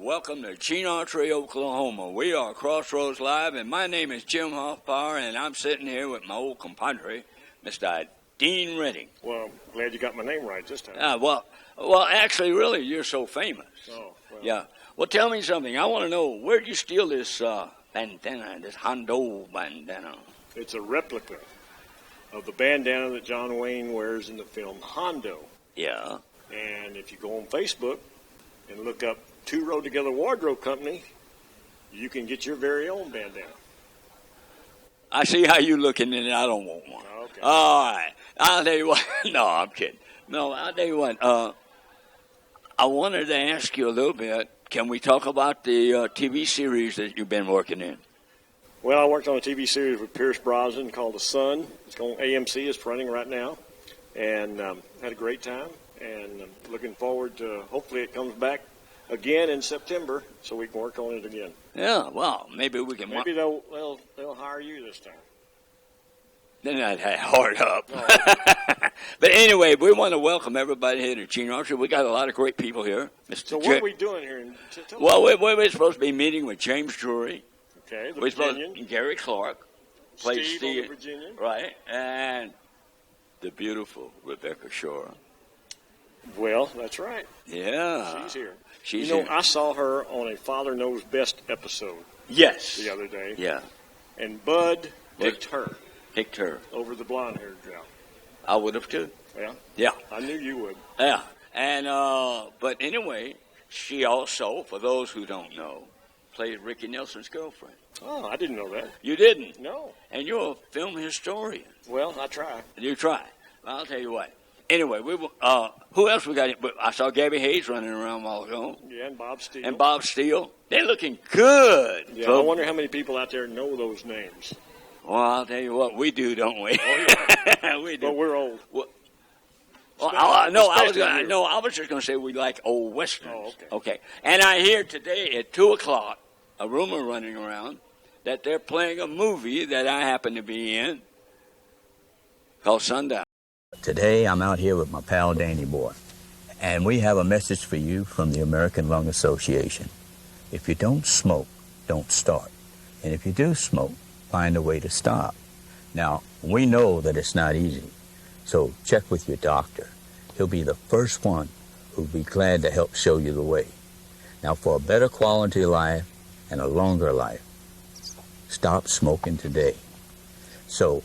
Welcome to Gene Autry, Oklahoma. We are Crossroads Live, and my name is Jim Hoffpauir, and I'm sitting here with my old compadre, Mr. Dean Redding. Well, glad you got my name right this time. Well, actually, really, you're so famous. Oh, well. Yeah. Well, tell me something. I want to know, where'd you steal this bandana, this Hondo bandana? It's a replica of the bandana that John Wayne wears in the film Hondo. Yeah. And if you go on Facebook and look up Two Row Together Wardrobe Company, you can get your very own bandana. I see how you looking at it. I don't want one. Okay. All right. I'll tell you what. No, I'm kidding. No, I'll tell you what. I wanted to ask you a little bit. Can we talk about the TV series that you've been working in? Well, I worked on a TV series with Pierce Brosnan called The Sun. It's on AMC. It's running right now. And had a great time. And looking forward to, hopefully it comes back again in September so we can work on it again. Yeah, well, maybe we can. Maybe they'll hire you this time. Then I'd have hard up. Oh. But anyway, we want to welcome everybody here to Gene Autry. We got a lot of great people here. So what are we doing here? Well, we're supposed to be meeting with James Drury. Okay, the we're Virginian. Gary Clark. Played Steve on the Virginian. Right, and the beautiful Rebecca Shore. Well, that's right. Yeah. She's here. She's here. I saw her on a Father Knows Best episode. Yes. The other day. Yeah. And Bud picked her. Picked her. Over the blonde-haired gal. I would have, too. Yeah? Yeah. I knew you would. Yeah. And, but anyway, she also, for those who don't know, played Ricky Nelson's girlfriend. Oh, I didn't know that. You didn't? No. And you're a film historian. Well, I try. You try. Well, I'll tell you what. Anyway, who else we got? I saw Gabby Hayes running around a while ago. Yeah, and Bob Steele. And Bob Steele. They're looking good. Yeah, so, I wonder how many people out there know those names. Well, I'll tell you what, we do, don't we? Oh, yeah. We do. But we're old. Well, I was just going to say we like old westerns. Oh, okay. Okay. And I hear today at 2 o'clock, a rumor running around that they're playing a movie that I happen to be in called Sundown. Today, I'm out here with my pal Danny Boy, and we have a message for you from the American Lung Association. If you don't smoke, don't start. And if you do smoke, find a way to stop. Now, we know that it's not easy, so check with your doctor. He'll be the first one who'll be glad to help show you the way. Now, for a better quality life and a longer life, stop smoking today. So,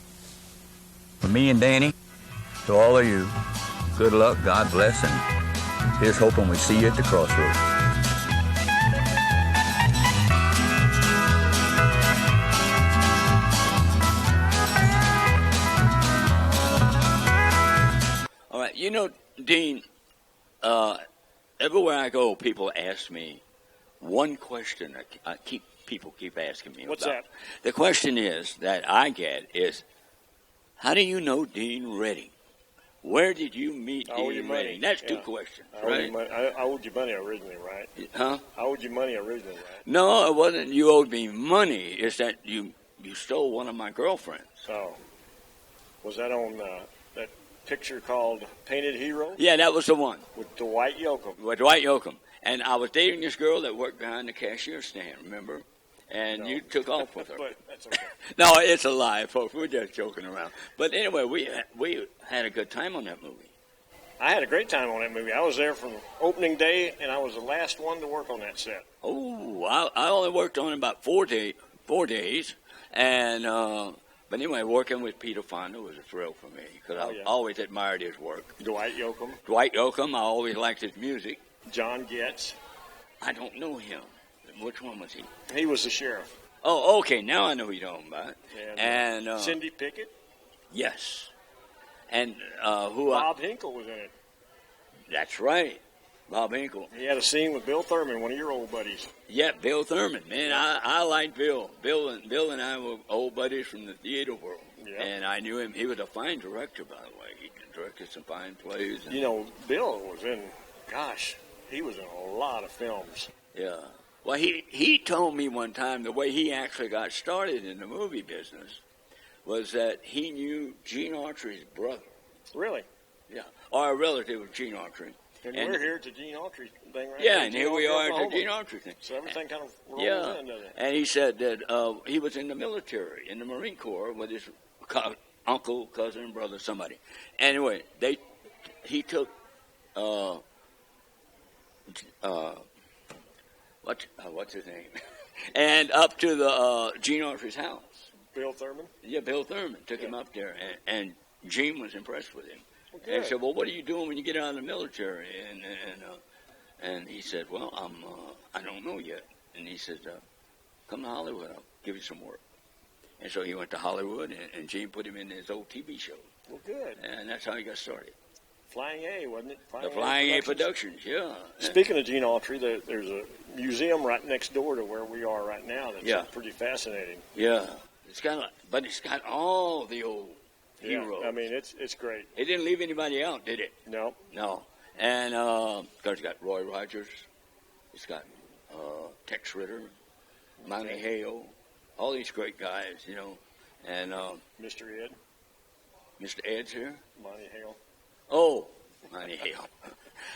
for me and Danny, to all of you, good luck, God bless, and here's hoping we see you at the Crossroads. All right, you know, Dean, everywhere I go, people ask me one question that people keep asking me What's about. that? The question that I get is, how do you know Dean Redding? Where did you meet Dean Redding? That's two questions, right? I owed you money originally, right? Huh? I owed you money originally, right? No, it wasn't you owed me money. It's that you stole one of my girlfriends. Oh. Was that on that picture called Painted Hero? Yeah, that was the one. With Dwight Yoakam. With Dwight Yoakam. And I was dating this girl that worked behind the cashier stand, remember? And you took off with her. But that's okay. No, it's a lie, folks. We're just joking around. But anyway, we had a good time on that movie. I had a great time on that movie. I was there from opening day, and I was the last one to work on that set. Oh, I only worked on it about 4 days. And but anyway, working with Peter Fonda was a thrill for me because I always admired his work. Dwight Yoakam. Dwight Yoakam, I always liked his music. John Getz. I don't know him. Which one was he? He was the sheriff. Oh, okay. Now I know who you're talking about. And Cindy Pickett. Yes. And Bob Hinkle was in it. That's right. Bob Hinkle. He had a scene with Bill Thurman, one of your old buddies. Yeah, Bill Thurman. Man, I like Bill. Bill and I were old buddies from the theater world. Yeah. And I knew him. He was a fine director, by the way. He directed some fine plays. You know, Bill was in, he was in a lot of films. Yeah. Well, he told me one time the way he actually got started in the movie business was that he knew Gene Autry's brother. Really? Yeah. Or a relative of Gene Autry. And we're here at the Gene Autry thing right now. Yeah, and here we are at the Gene Autry thing. So everything kind of rolls in, doesn't it? And he said that he was in the military, in the Marine Corps, with his uncle, cousin, brother, somebody. Anyway, he took what's his name? And up to the Gene Autry's house. Bill Thurman? Yeah, Bill Thurman took him up there, and Gene was impressed with him. Okay. And he said, "Well, what are you doing when you get out of the military?" And he said, "Well, I don't know yet." And he said, "Come to Hollywood, I'll give you some work." And so he went to Hollywood, and Gene put him in his old TV show. Well, good. And that's how he got started. Flying A, wasn't it? Flying A Productions, yeah. Speaking of Gene Autry, there's a museum right next door to where we are right now that's pretty fascinating. Yeah. It's got all the old heroes. I mean, it's great. It didn't leave anybody out, did it? No. And it's got Roy Rogers. It's got Tex Ritter, Monty Hale, all these great guys, you know. And Mr. Ed. Mr. Ed's here. Monty Hale. Oh, Monty Hale.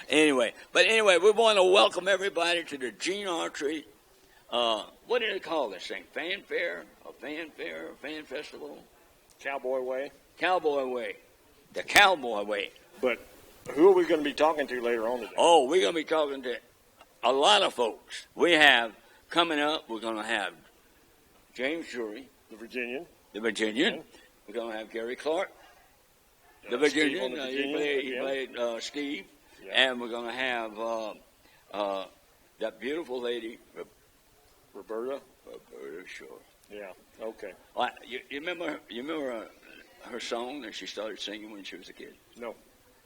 Anyway, we want to welcome everybody to the Gene Autry. What do they call this thing? Fanfare? A fan festival? Cowboy Way. Cowboy Way. The Cowboy Way. But who are we going to be talking to later on today? Oh, we're going to be talking to a lot of folks. We have, coming up, we're going to have James Jury. The Virginian. Okay. We're going to have Gary Clarke. The Virginian. He played Steve. Yeah. And we're going to have that beautiful lady, Roberta Shaw. Yeah. Okay. You remember her song that she started singing when she was a kid? No.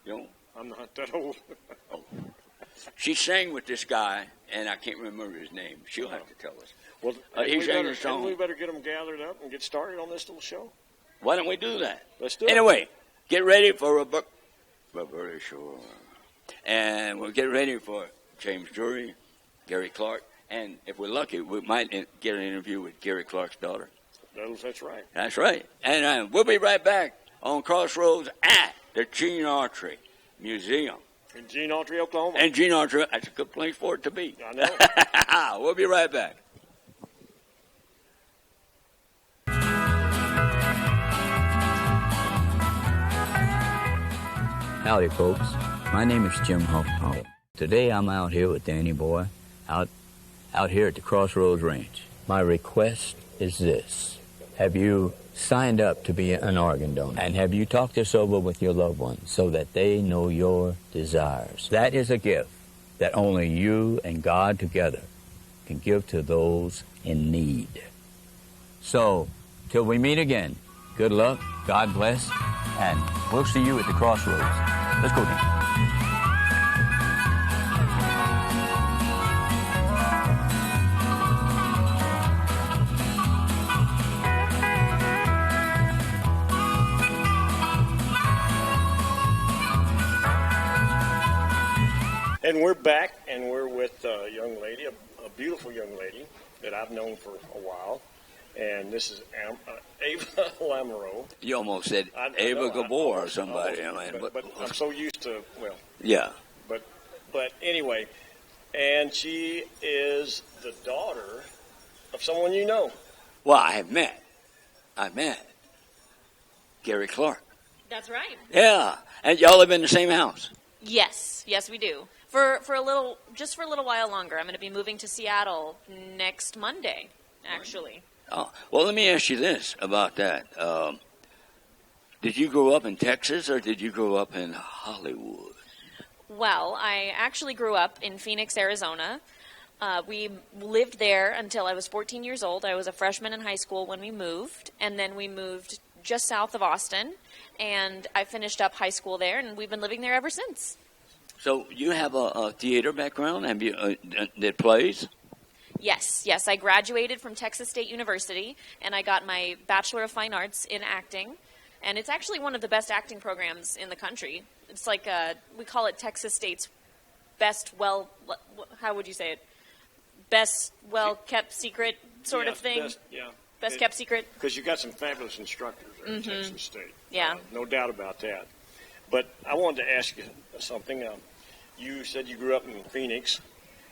You know? I'm not that old. Oh. She sang with this guy, and I can't remember his name. She'll have to tell us. Well, he sang a song. We better get them gathered up and get started on this little show. Why don't we do that? Let's do it. Anyway, get ready for Roberta Shaw. And we'll get ready for James Jury, Gary Clarke, and if we're lucky, we might get an interview with Gary Clarke's daughter. That's right. That's right. And we'll be right back on Crossroads at the Gene Autry Museum. In Gene Autry, Oklahoma. And Gene Autry, that's a good place for it to be. I know. We'll be right back. Howdy, folks. My name is Jim Hoffpauir. Today I'm out here with Danny Boy, out here at the Crossroads Ranch. My request is this. Have you signed up to be an organ donor? And have you talked this over with your loved ones so that they know your desires? That is a gift that only you and God together can give to those in need. So, till we meet again, good luck, God bless, and we'll see you at the Crossroads. Let's go, Dan. And we're back, and we're with a young lady, a beautiful young lady that I've known for a while. And this is Ava Amoreaux. You almost said Ava Gabor or somebody. But I'm so used to, well. Yeah. But anyway, and she is the daughter of someone you know. Well, I met Gary Clarke. That's right. Yeah. And y'all live in the same house? Yes, we do. For a little while longer. I'm going to be moving to Seattle next Monday, actually. Oh, well, let me ask you this about that. Did you grow up in Texas or did you grow up in Hollywood? Well, I actually grew up in Phoenix, Arizona. We lived there until I was 14 years old. I was a freshman in high school when we moved, and then we moved just south of Austin, and I finished up high school there, and we've been living there ever since. So you have a theater background? Have you did plays? Yes. I graduated from Texas State University, and I got my Bachelor of Fine Arts in acting, and it's actually one of the best acting programs in the country. It's like we call it Texas State's best, how would you say it? Best well-kept secret sort of thing? Best kept secret? Because you've got some fabulous instructors there at Texas State. Yeah. No doubt about that. But I wanted to ask you something. You said you grew up in Phoenix.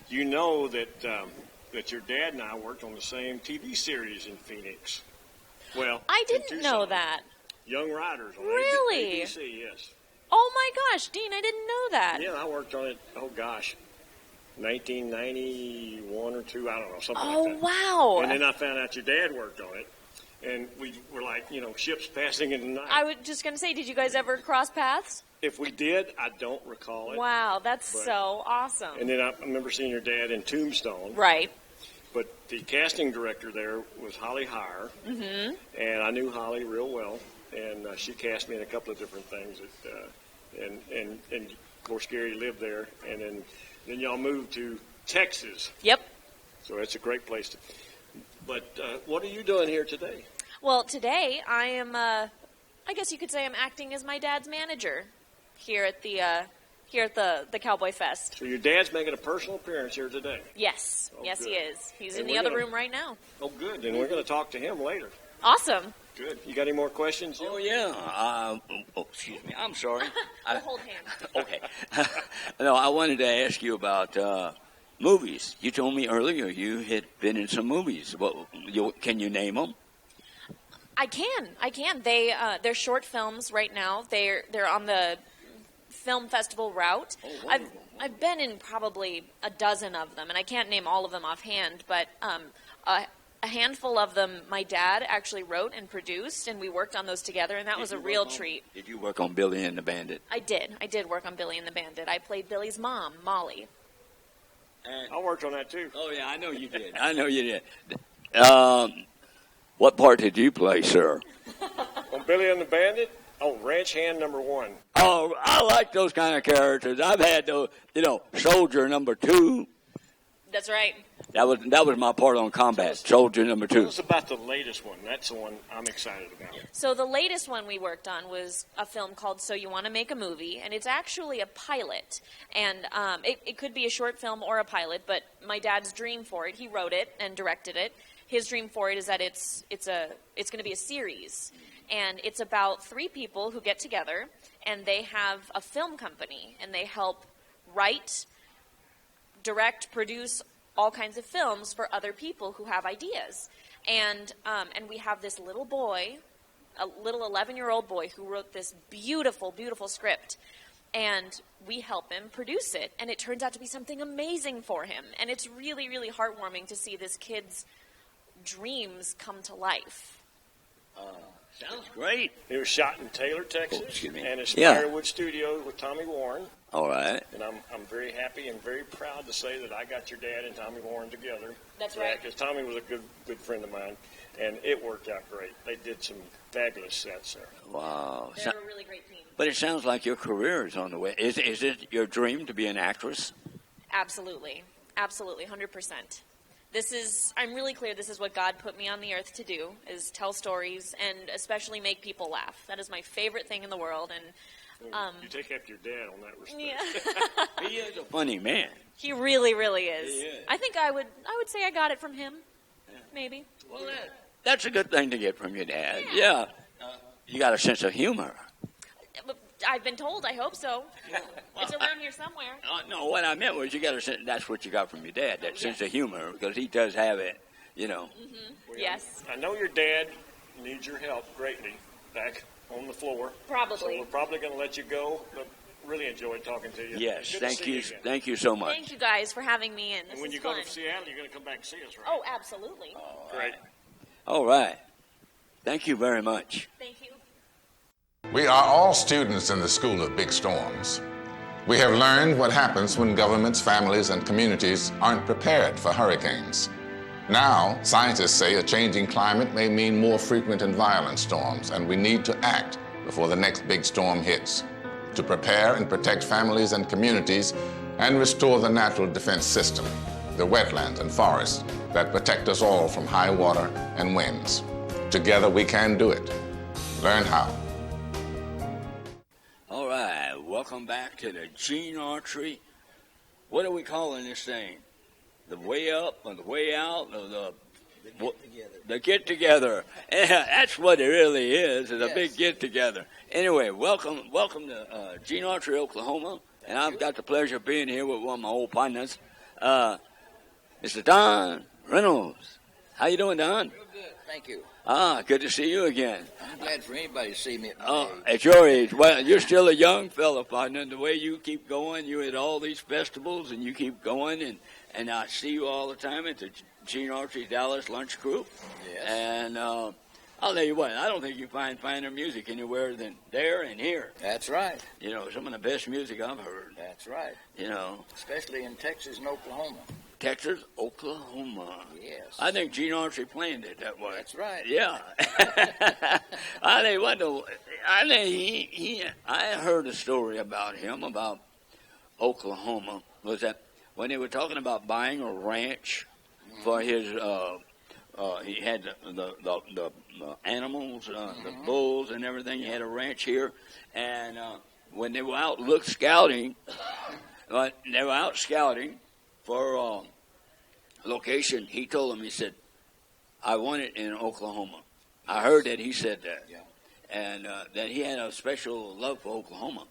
You know that your dad and I worked on the same TV series in Phoenix. Well, I didn't know that. Young Riders on Really? ABC, yes. Oh my gosh, Dean, I didn't know that. Yeah, I worked on it, 1991 or 2, I don't know, something like that. Oh, wow. And then I found out your dad worked on it. And we were like, ships passing in the night. I was just going to say, did you guys ever cross paths? If we did, I don't recall it. Wow, that's so awesome. And then I remember seeing your dad in Tombstone. Right. But the casting director there was Holly Heyer. Mm-hmm. And I knew Holly real well. And she cast me in a couple of different things. And of course, Gary lived there. And then y'all moved to Texas. Yep. So it's a great place to. But what are you doing here today? Well, today I am, I guess you could say I'm acting as my dad's manager here at the Cowboy Fest. So your dad's making a personal appearance here today? Yes. Oh, Yes, good. he is. He's And in the other room right now. Oh, good. And we're going to talk to him later. Awesome. Good. You got any more questions? Oh, yeah. Excuse me. I'm sorry. We'll hold hands. Okay. No, I wanted to ask you about movies. You told me earlier you had been in some movies. Can you name them? I can. They're short films right now. They're on the film festival route. Oh, I've been in probably a dozen of them, and I can't name all of them offhand, but a handful of them my dad actually wrote and produced, and we worked on those together, and that was a real treat. Did you work on Billy and the Bandit? I did work on Billy and the Bandit. I played Billy's mom, Molly. I worked on that too. Oh, yeah, I know you did. I know you did. What part did you play, sir? On Billy and the Bandit? Oh, ranch hand number 1. Oh, I like those kind of characters. I've had those, soldier number 2. That's right. That was my part on Combat, soldier number 2. Tell us about the latest one. That's the one I'm excited about. So the latest one we worked on was a film called So You Want to Make a Movie, and it's actually a pilot. And it could be a short film or a pilot, but my dad's dream for it, he wrote it and directed it. His dream for it is that it's going to be a series. And it's about 3 people who get together, and they have a film company, and they help write, direct, produce all kinds of films for other people who have ideas. And we have this little boy, a little 11-year-old boy who wrote this beautiful, beautiful script. And we help him produce it. And it turns out to be something amazing for him. And it's really, really heartwarming to see this kid's dreams come to life. Sounds great. It was shot in Taylor, Texas, excuse me. and it's Yeah. Firewood Studios with Tommy Warren. All right. And I'm very happy and very proud to say that I got your dad and Tommy Warren together. That's right. Because Tommy was a good friend of mine, and it worked out great. They did some fabulous sets there. Wow. They're a really great team. But it sounds like your career is on the way. Is it your dream to be an actress? Absolutely. Absolutely, 100%. I'm really clear this is what God put me on the earth to do, is tell stories and especially make people laugh. That is my favorite thing in the world. And You take after your dad on that respect. yeah. He is a funny man. He really, really is. He is. I think I would say I got it from him. Maybe. Well, that's a good thing to get from your dad. Yeah. You got a sense of humor. I've been told. I hope so. It's around here somewhere. No, what I meant was you got a sense. That's what you got from your dad. That sense of humor, because he does have it. Well, Yes. I know your dad needs your help greatly back on the floor. Probably. So we're probably going to let you go, but really enjoyed talking to you. Yes. Good to Thank see you. again. Thank you so much. Thank you guys for having me in. This And when is you fun. go to Seattle, you're going to come back and see us, right? Oh, absolutely. Great. All right. Thank you very much. Thank you. We are all students in the School of Big Storms. We have learned what happens when governments, families, and communities aren't prepared for hurricanes. Now, scientists say a changing climate may mean more frequent and violent storms, and we need to act before the next big storm hits to prepare and protect families and communities and restore the natural defense system, the wetlands and forests that protect us all from high water and winds. Together we can do it. Learn how. All right, welcome back to the Gene Autry. What are we calling this thing? The way up or the way out or the get together. Yeah, that's what it really is. It's a big get together. Anyway, welcome to Gene Autry, Oklahoma, and I've got the pleasure of being here with one of my old partners, Mr. Don Reynolds. How you doing, Don? Real good, thank you. Good to see you again. I'm glad for anybody to see me at my age. At your age. Well, you're still a young fella, partner. The way you keep going, you're at all these festivals, and you keep going, and I see you all the time at the Gene Autry Dallas Lunch Crew. Yes. And I'll tell you what, I don't think you find finer music anywhere than there and here. That's right. You know, some of the best music I've heard. That's right. You know. Especially in Texas and Oklahoma. Texas, Oklahoma. Yes. I think Gene Autry planned it that way. That's right. Yeah. I think I heard a story about him, about Oklahoma, was that when they were talking about buying a ranch for his, he had the animals, the bulls and everything. He had a ranch here, and when they were out scouting for location, he told them, he said, I want it in Oklahoma. I heard that he said that. Yeah. And that he had a special love for Oklahoma.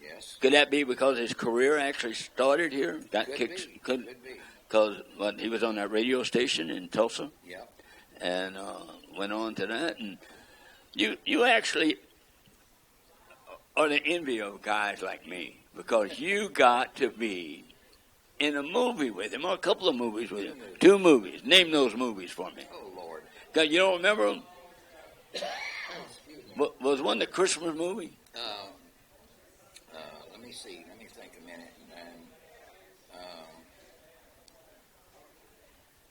Yes. Could that be because his career actually started here? Could be. Because he was on that radio station in Tulsa. Yeah. And went on to that. And you actually are the envy of guys like me, because you got to be in a movie with him, or a couple of movies with him. 2 movies. Name those movies for me. Oh, Lord. You don't remember them? Was one the Christmas movie? Let me see. Let me think a minute. And,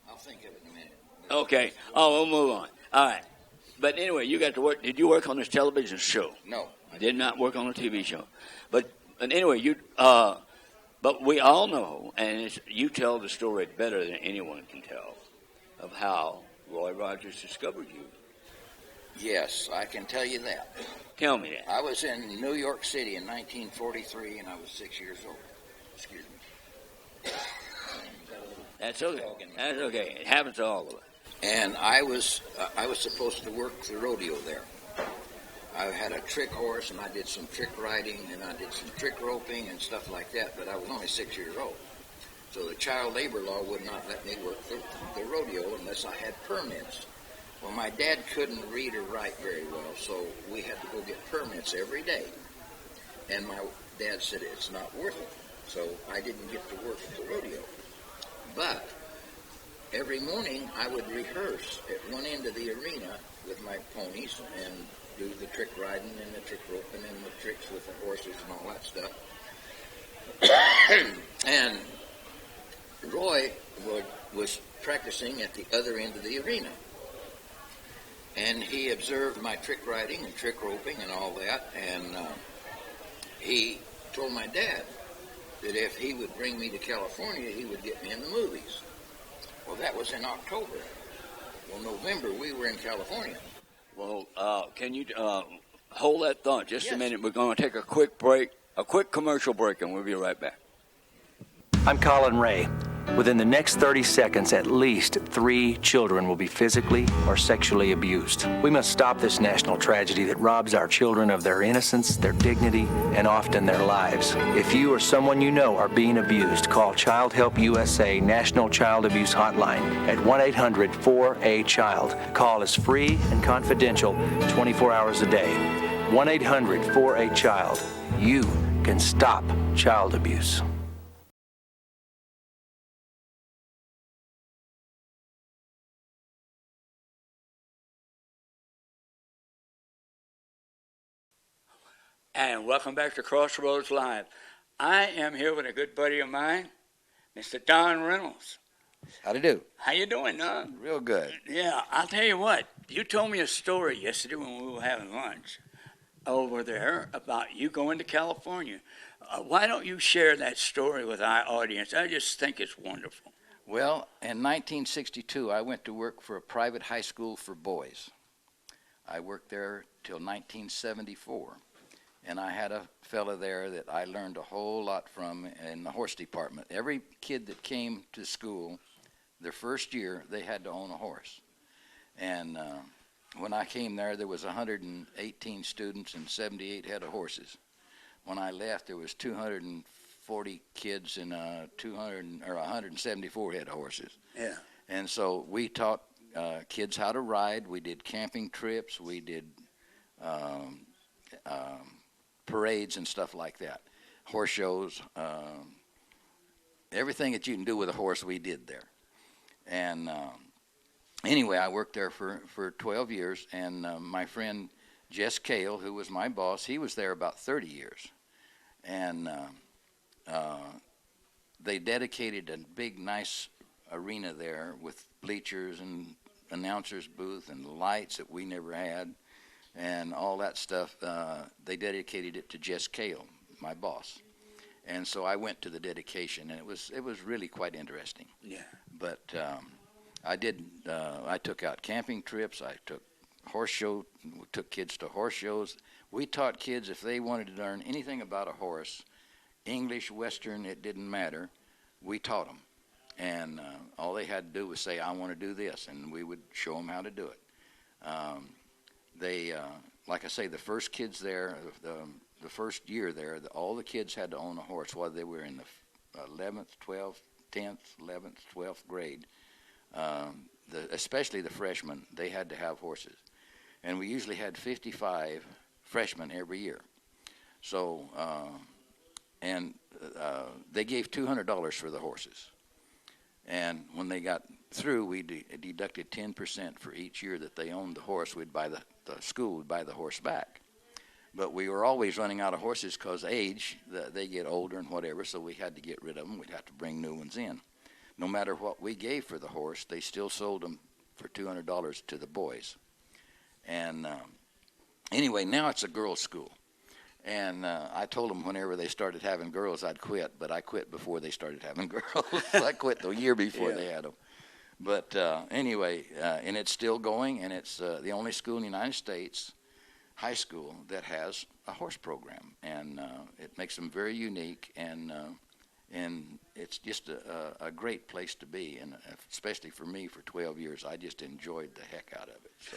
I'll think of it in a minute. Okay. Oh, we'll move on. All right. But anyway, you got to work. Did you work on this television show? No. I did not work on a TV show. But anyway, but we all know, and you tell the story better than anyone can tell, of how Roy Rogers discovered you. Yes, I can tell you that. Tell me that. I was in New York City in 1943, and I was 6 years old. Excuse me. That's okay. That's okay. It happens to all of us. And I was supposed to work the rodeo there. I had a trick horse, and I did some trick riding, and I did some trick roping and stuff like that, but I was only 6 years old. So the child labor law would not let me work the rodeo unless I had permits. Well, my dad couldn't read or write very well, so we had to go get permits every day. And my dad said it's not worth it, so I didn't get to work at the rodeo. But every morning I would rehearse at one end of the arena with my ponies and do the trick riding and the trick roping and the tricks with the horses and all that stuff. And Roy was practicing at the other end of the arena. And he observed my trick riding and trick roping and all that, and he told my dad that if he would bring me to California, he would get me in the movies. Well, that was in October. Well, November, we were in California. Well, can you hold that thought just Yes. a minute? We're going to take a quick break, a quick commercial break, and we'll be right back. I'm Colin Ray. Within the next 30 seconds, at least 3 children will be physically or sexually abused. We must stop this national tragedy that robs our children of their innocence, their dignity, and often their lives. If you or someone you know are being abused, call Child Help USA National Child Abuse Hotline at 1-800-4A-CHILD. Call is free and confidential 24 hours a day. 1-800-4A-CHILD. You can stop child abuse. And welcome back to Crossroads Live. I am here with a good buddy of mine, Mr. Don Reynolds. How'd it do? How you doing, Real good. Yeah, I'll tell you what. You told me a story yesterday when we were having lunch over there about you going to California. Why don't you share that story with our audience? I just think it's wonderful. Well, in 1962, I went to work for a private high school for boys. I worked there till 1974, and I had a fella there that I learned a whole lot from in the horse department. Every kid that came to school, their first year, they had to own a horse. And when I came there was 118 students and 78 head of horses. When I left, there was 240 kids and 174 head of horses. Yeah. And so we taught kids how to ride. We did camping trips. We did parades and stuff like that. Horse shows. Everything that you can do with a horse, we did there. And anyway, I worked there for 12 years, and my friend Jess Cale, who was my boss, he was there about 30 years. And they dedicated a big, nice arena there with bleachers and announcers booth and lights that we never had and all that stuff. They dedicated it to Jess Cale, my boss. And so I went to the dedication, and it was really quite interesting. Yeah. But I took out camping trips. I took took kids to horse shows. We taught kids if they wanted to learn anything about a horse, English, Western, it didn't matter. We taught them. And all they had to do was say, I want to do this, and we would show them how to do it. Like I say, the first kids there, the first year there, all the kids had to own a horse, whether they were in the 11th, 12th, 10th, 11th, 12th grade. Especially the freshmen, they had to have horses. And we usually had 55 freshmen every year. So, they gave $200 for the horses. And when they got through, we deducted 10% for each year that they owned the horse. The school would buy the horse back. But we were always running out of horses because age, they get older and whatever, so we had to get rid of them. We'd have to bring new ones in. No matter what we gave for the horse, they still sold them for $200 to the boys. And anyway, now it's a girls' school. And I told them whenever they started having girls, I'd quit, but I quit before they started having girls. I quit the year before they had them. But anyway, and it's still going, and it's the only school in the United States, high school, that has a horse program. And it makes them very unique, and it's just a great place to be, and especially for me for 12 years, I just enjoyed the heck out of it. So,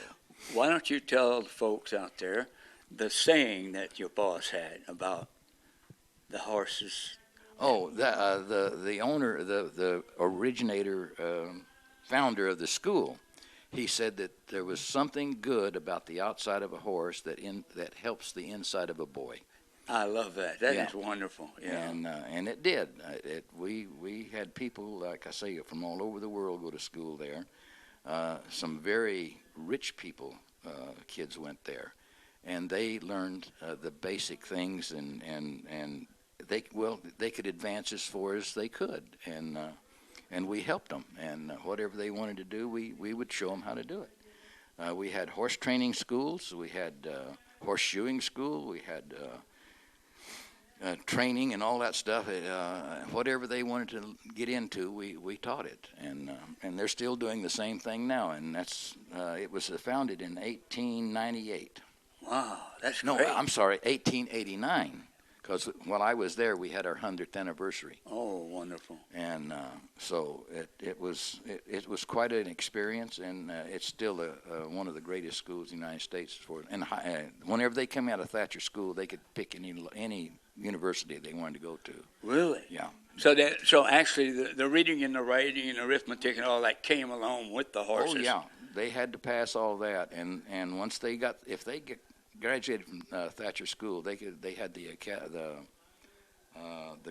why don't you tell the folks out there the saying that your boss had about the horses? Oh, the owner, the originator, founder of the school, he said that there was something good about the outside of a horse that helps the inside of a boy. I love that. That is wonderful. Yeah. And it did. We had people, like I say, from all over the world go to school there. Some very rich people, kids went there, and they learned the basic things, and they could advance as far as they could, and we helped them. And whatever they wanted to do, we would show them how to do it. We had horse training schools. We had horseshoeing school. We had training and all that stuff. Whatever they wanted to get into, we taught it, and they're still doing the same thing now. And that's it was founded in 1898. Wow, that's no, great. I'm sorry, 1889. Because while I was there, we had our 100th anniversary. Oh, wonderful! And so it was quite an experience, and it's still one of the greatest schools in the United States. And whenever they come out of Thatcher School, they could pick any university they wanted to go to. Really? Yeah. So actually, the reading and the writing and arithmetic and all that came along with the horses. Oh yeah, they had to pass all that, and once they graduated from Thatcher School, they had the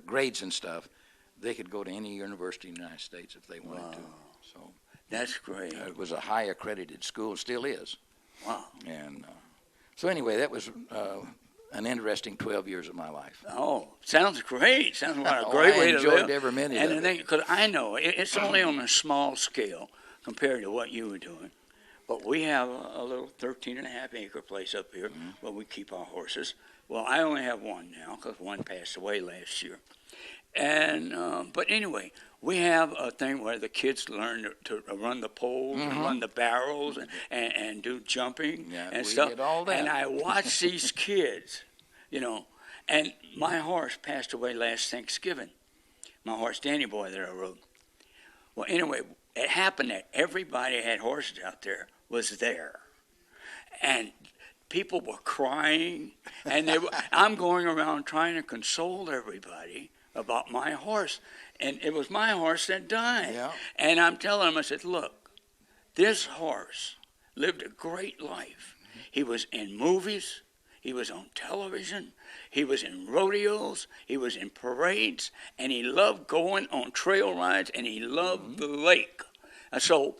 grades and stuff. They could go to any university in the United States if they wanted to. So that's great. It was a high accredited school, still is. Wow. And so anyway, that was an interesting 12 years of my life. Oh, sounds great. Sounds like a great way to live. I enjoyed every minute and of it. Because I know it's only on a small scale compared to what you were doing. But we have a little 13.5-acre place up here where we keep our horses. Well, I only have one now because one passed away last year. And but anyway, we have a thing where the kids learn to run the poles and run the barrels and do jumping and stuff. Did all that. And I watch these kids, you know. And my horse passed away last Thanksgiving. My horse, Danny Boy, that I rode. Well, anyway, it happened that everybody had horses out there was there. And people were crying. And I'm going around trying to console everybody about my horse. And it was my horse that died. Yeah. And I'm telling them, I said, look, this horse lived a great life. He was in movies. He was on television. He was in rodeos. He was in parades. And he loved going on trail rides. And he loved the lake. And so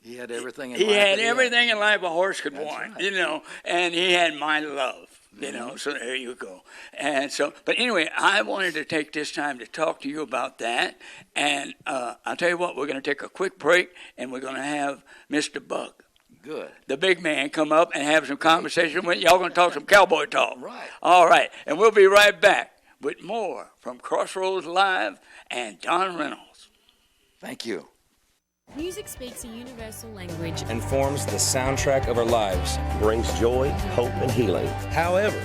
he had everything in he life. had everything in life a horse could That's want, right. you know. And he had my love. You know, so there you go. And so, but anyway, I wanted to take this time to talk to you about that. And I'll tell you what, we're going to take a quick break, and we're going to have Mr. Buck, Good. the big man, come up and have some conversation with you. Y'all going to talk some cowboy talk. Right. All right. And we'll be right back with more from Crossroads Live and Don Reynolds. Thank you. Music speaks a universal language and forms the soundtrack of our lives. Brings joy, hope, and healing. However,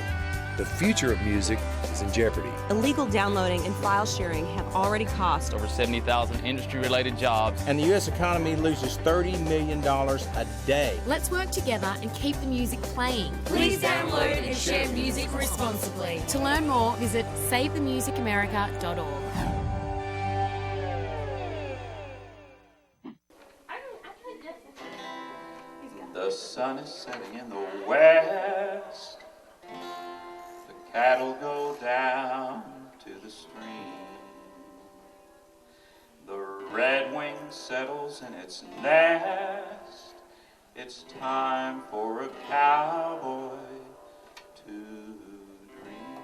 the future of music is in jeopardy. Illegal downloading and file sharing have already cost over 70,000 industry-related jobs. And the U.S. economy loses $30 million a day. Let's work together and keep the music playing. Please download and share music responsibly. To learn more, visit SaveTheMusicAmerica.org. The sun is setting in the west. The cattle go down to the stream. The redwing settles in its nest. It's time for a cowboy to dream.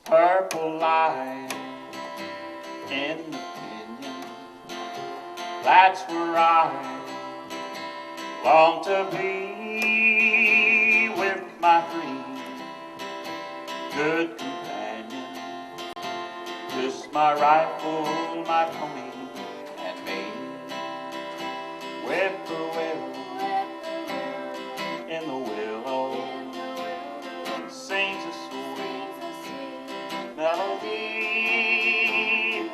Purple light in the pinyon, that's where I long to be, with my green good companion, just my rifle, my pony, and me. Whippoorwill in the willow sings a sweet melody,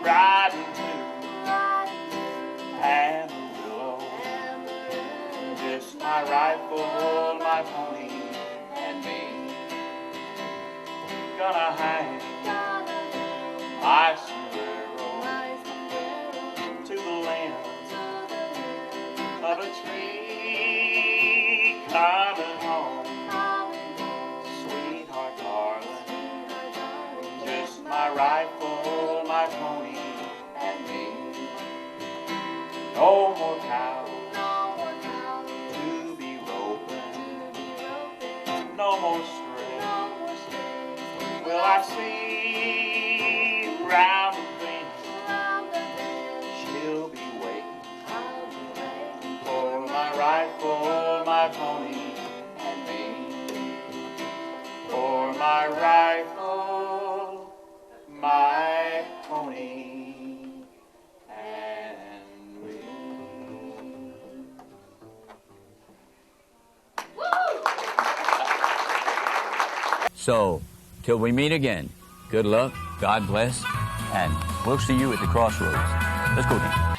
riding to and the willow, just my rifle, my pony, and me. Gonna hang my sombrero to the limbs of a tree, coming home, sweetheart darling, just my rifle, my pony, and me. No more cows to be roping, no more strays will I see round the bend. She'll be waiting for my rifle, my pony, and me. For my rifle, my pony. So, till we meet again, good luck, God bless, and we'll see you at the crossroads. Let's go, Dan.